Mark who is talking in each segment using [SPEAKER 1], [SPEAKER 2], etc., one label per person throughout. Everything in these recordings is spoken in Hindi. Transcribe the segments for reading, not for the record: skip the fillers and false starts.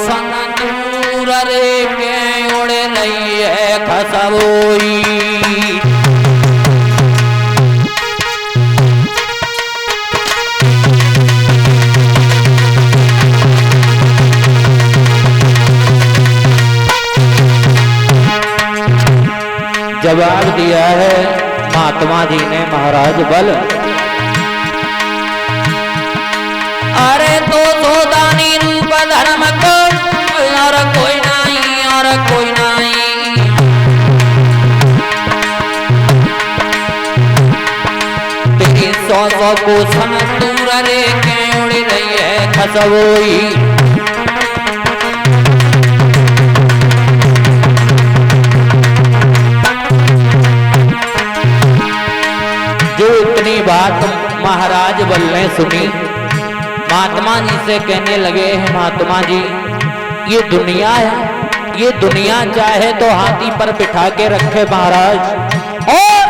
[SPEAKER 1] सन दूर रे के उड़ रही है खसबोई। जवाब दिया है महात्मा जी ने महाराज बल। अरे तो सोदानी रूप धर्म को और कोई नहीं, और कोई नहीं। तेरी 100 को सन दूर रे के उड़ रही है खसबोई। बात महाराज बल ने सुनी, महात्मा जी से कहने लगे हैं महात्मा जी ये दुनिया है, ये दुनिया चाहे तो हाथी पर बिठा के रखे महाराज, और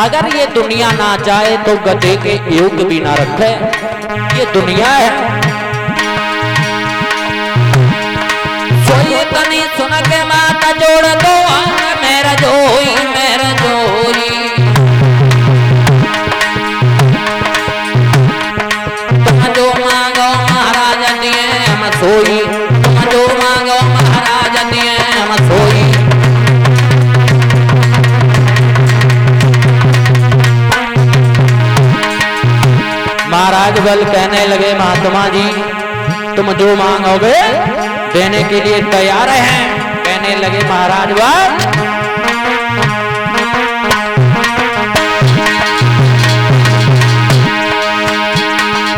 [SPEAKER 1] अगर ये दुनिया ना चाहे तो गधे के योग भी ना रखे। ये दुनिया है। सोई तनी सुन के माता जोड़ दो मेरा जोई, मेरा जोई। जो मांगो महाराज दिए हम सोई, तुम जो मांगो महाराज दिए हम सोई। महाराज बल कहने लगे महात्मा जी तुम जो मांगोगे देने के लिए तैयार हैं। कहने लगे महाराज बल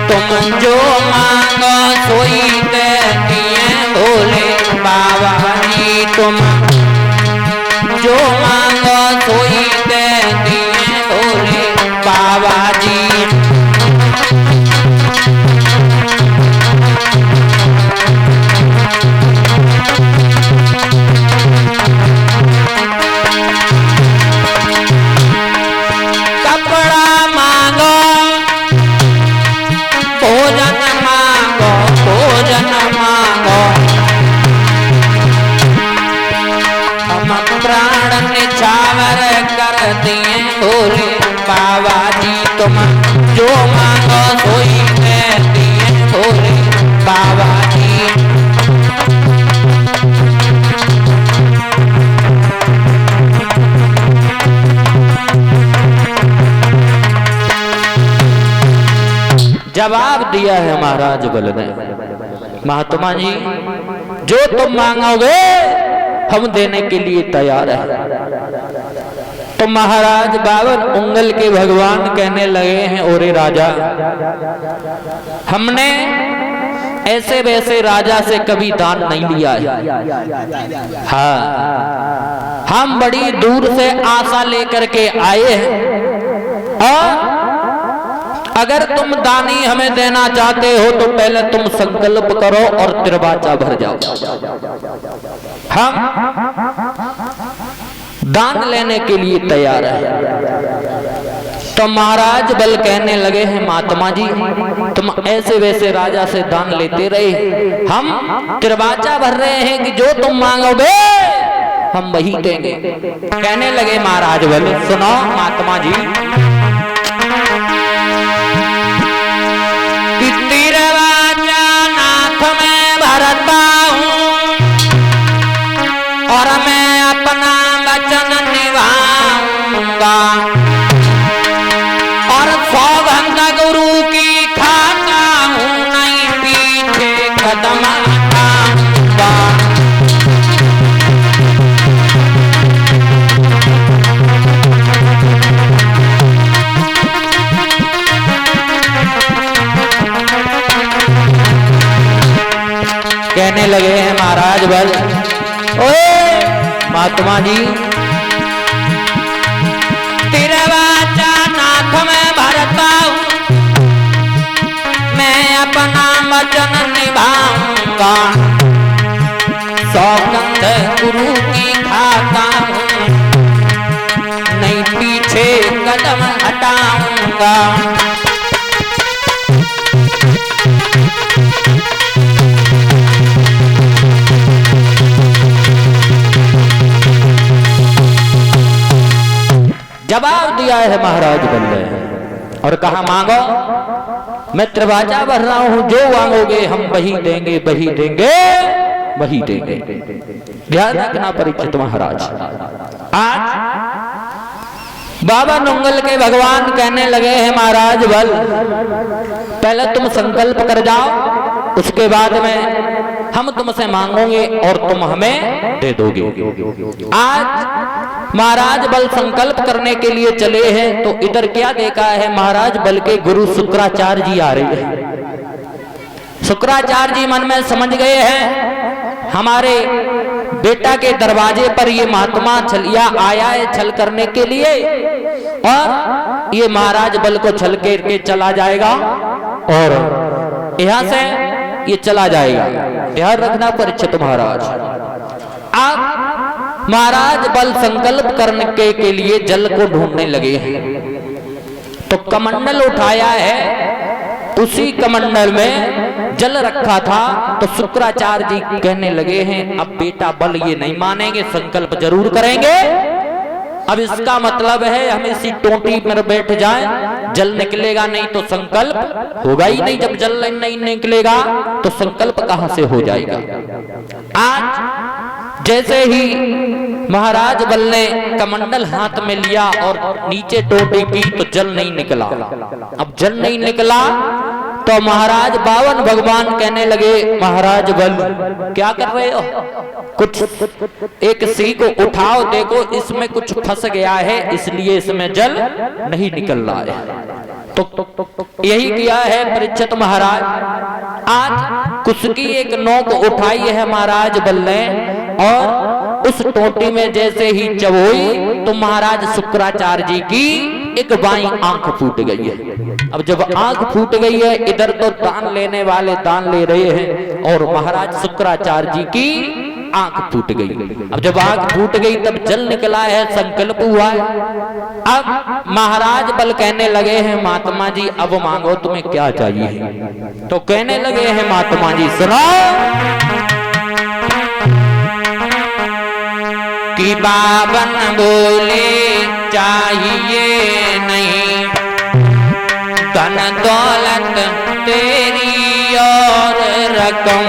[SPEAKER 1] तुम जो मांगो सोई दे दिए भोले बाबा जी। तुम जो मांगो सोई दे दिए भोले बाबा जी। कपड़ा मांगो, भोजन मांगो, भोजन मांगो। हम प्राण निछावर कर दिए भोले बाबा जी। तुम जो मांगो सोई दे दिए भोले बाबा जी। जवाब दिया है महाराज बल ने महात्मा जी जो तुम मांगोगे हम देने के लिए तैयार है। तो महाराज 52 उंगल के भगवान कहने लगे हैं ओरे राजा हमने ऐसे वैसे राजा से कभी दान नहीं लिया है। हाँ, हम बड़ी दूर से आशा लेकर के आए हैं और अगर तुम दानी हमें देना चाहते हो तो पहले तुम संकल्प करो और तिरबाचा भर जाओ। हम दान लेने के लिए तैयार है। तो महाराज बल कहने लगे हैं महात्मा जी तुम ऐसे वैसे राजा से दान लेते रहे, हम तिरबाचा भर रहे हैं कि जो तुम मांगोगे हम वही देंगे। कहने लगे महाराज बल सुनो महात्मा जी तिरबाचा नाथ में भरता हूँ और मैं अपना वचन निभाऊंगा और सौगंध गुरु की खाता हूँ नहीं पीछे कदम हटाऊंगा। कहने लगे हैं महाराज बल ओए महात्मा जी तिरबाचा नाथ में भरता हूँ मैं अपना वचन निभाऊंगा सौगंध गुरु की खाता हूँ नहीं पीछे कदम हटाऊंगा। जवाब दिया है महाराज बल ने और कहा मांगो, मैं त्रिवाचा भर रहा हूं, जो मांगोगे हम वही देंगे, वही देंगे, वही देंगे। ध्यान रखना परीक्षित महाराज। आज बाबा नुंगल के भगवान कहने लगे हैं महाराज बल, पहले तुम संकल्प कर जाओ, उसके बाद में हम तुमसे मांगोगे और तुम हमें दे दोगे। आज महाराज बल संकल्प करने के लिए चले हैं तो इधर क्या देखा है, महाराज बल के गुरु शुक्राचार्य जी आ रहे हैं। शुक्राचार्य जी मन में समझ गए हैं हमारे बेटा के दरवाजे पर ये महात्मा छलिया आया है छल करने के लिए, और ये महाराज बल को छल के चला जाएगा और यहां से ये चला जाएगा। ध्यान रखना परीक्षित महाराज। आप महाराज बल संकल्प करने के लिए जल को ढूंढने लगे हैं, तो कमंडल उठाया है, उसी कमंडल में जल रखा था। तो शुक्राचार्य जी कहने लगे हैं अब बेटा बल ये नहीं मानेंगे, संकल्प जरूर करेंगे। अब इसका मतलब है हम इसी टोटी पर बैठ जाएं, जल निकलेगा नहीं तो संकल्प होगा ही नहीं। जब जल नहीं निकलेगा तो संकल्प कहां से हो जाएगा। आज जैसे ही महाराज बल ने कमंडल हाथ में लिया और नीचे टोटी की तो जल नहीं निकला। अब जल नहीं निकला तो महाराज बावन भगवान कहने लगे महाराज बल क्या कर रहे हो, कुछ एक सी को उठाओ, देखो इसमें कुछ फंस गया है इसलिए इसमें जल नहीं निकल रहा है। तो यही किया है परीक्षित महाराज। आज कुछ की एक नोक उठाई है महाराज बल ने और उस टोटी में जैसे ही चबोई तो महाराज शुक्राचार्य जी की एक बाई आंख फूट गई है। अब जब आंख फूट गई है, इधर तो दान लेने वाले दान ले रहे हैं और महाराज शुक्राचार्य जी की आंख फूट गई। अब जब आंख फूट गई तब जल निकला है, संकल्प हुआ है। अब महाराज बल कहने लगे हैं महात्मा जी अब मांगो तुम्हें क्या चाहिए। तो कहने लगे हैं महात्मा जी सुनो कि बावन बोले चाहिए नहीं धन दौलत तेरी और रकम,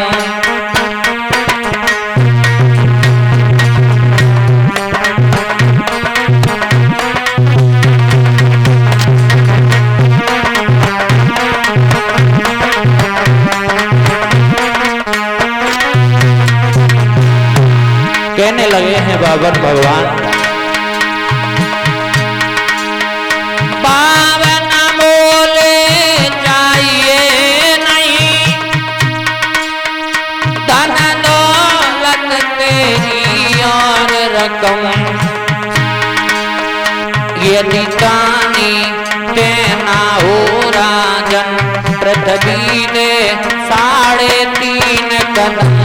[SPEAKER 1] कहने लगे हैं बावन भगवान बावन बोले चाहिए नहीं धन दौलत तेरी और रकम, यदि कानी देना हो राजन पृथ्वी ने 3.5 कदम,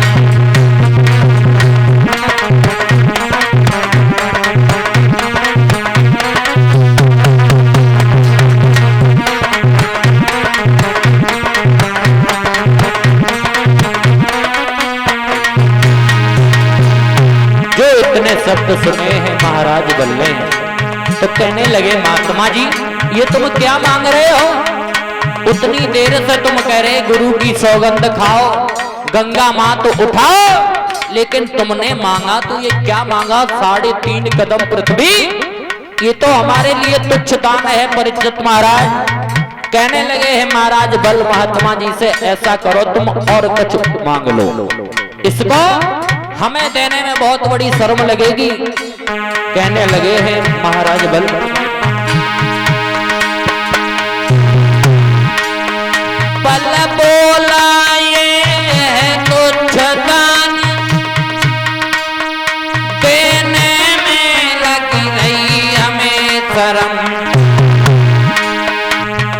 [SPEAKER 1] शब्द सुने हैं महाराज बल ने। तो कहने लगे महात्मा जी ये तुम क्या मांग रहे हो, उतनी देर से तुम कह रहे गुरु की सौगंध खाओ गंगा मां तो उठाओ, लेकिन तुमने मांगा तो ये क्या मांगा 3.5 कदम पृथ्वी, ये तो हमारे लिए तुच्छ दान है परीक्षित महाराज। कहने लगे हैं महाराज बल महात्मा जी से ऐसा करो तुम और कुछ मांग लो, इसको हमें देने में बहुत बड़ी शर्म लगेगी। कहने लगे हैं महाराज बल बल बोला ये है तुच्छ दान देने में लगी नहीं हमें शर्म,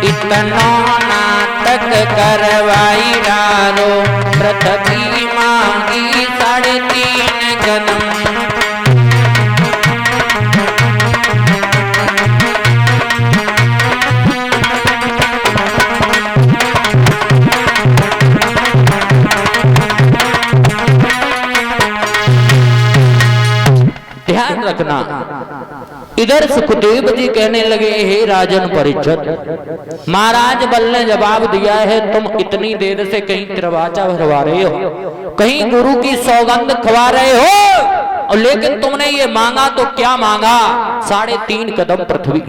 [SPEAKER 1] इतना नाटक करवाई डालो पृथ्वी मांगी 3.5 कदम, ध्यान ध्यान रखना। इधर सुखदेव जी कहने लगे, हे राजन परीक्षित, महाराज बल ने जवाब दिया है, तुम इतनी देर से कहीं त्रिवाचा भरवा रहे हो, कहीं गुरु की सौगंध खवा रहे हो, और लेकिन तुमने ये मांगा तो क्या मांगा? 3.5 कदम पृथ्वी।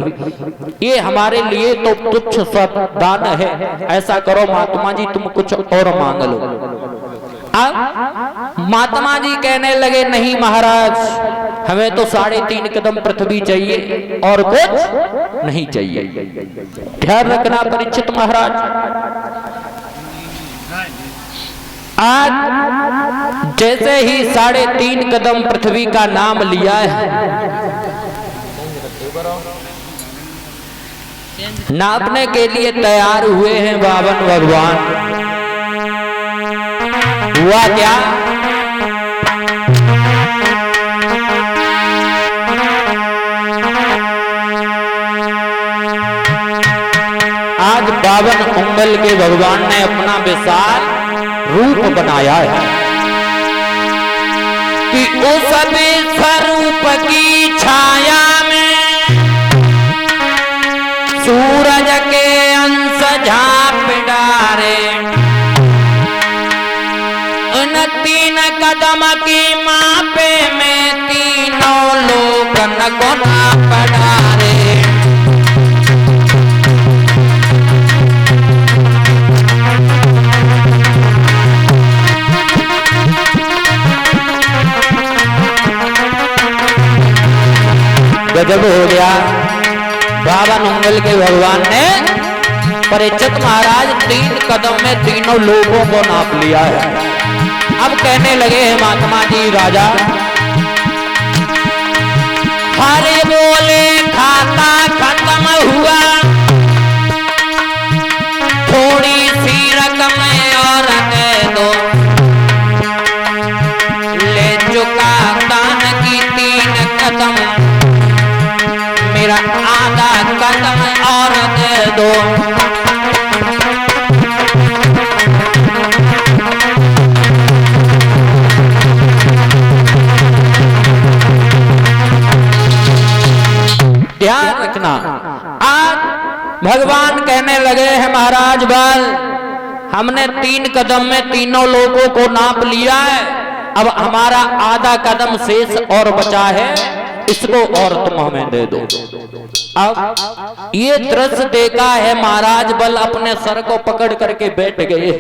[SPEAKER 1] ये हमारे लिए तो तुच्छ सा दान है। ऐसा करो महात्मा जी, तुम कुछ और मांग लो। अब महात्मा जी कहने लगे, नहीं महाराज, हमें तो 3.5 कदम पृथ्वी चाहिए और कुछ नहीं चाहिए। ध्यान रखना परीक्षित महाराज, आज जैसे ही 3.5 कदम पृथ्वी का नाम लिया है, नापने के लिए तैयार हुए हैं बावन भगवान। हुआ क्या? आज 52 उंगल के भगवान ने अपना विशाल रूप बनाया है कि उस स्वरूप की छाया में सूरज के अंश झाँप डारे, उन 3 कदम की मापे में तीनों लोगन को नाप डारे। गजब हो गया। 52 उंगल के भगवान ने परीक्षित महाराज 3 कदम में तीनों लोगों को नाप लिया है। अब कहने लगे हैं महात्मा जी, राजा हरे बोले खाता खत्म हुआ, थोड़ी सी रकम और दे दो, ले चुका दान की 3 कदम, मेरा आधा कदम और दे दो। ध्यान रखना, आज भगवान कहने लगे हैं, महाराज बल, हमने 3 कदम में तीनों लोगों को नाप लिया है, अब हमारा आधा कदम शेष और बचा है, इसको और तुम हमें दे दो। अब ये दृश्य देखा है, महाराज बल अपने सर को पकड़ करके बैठ गए।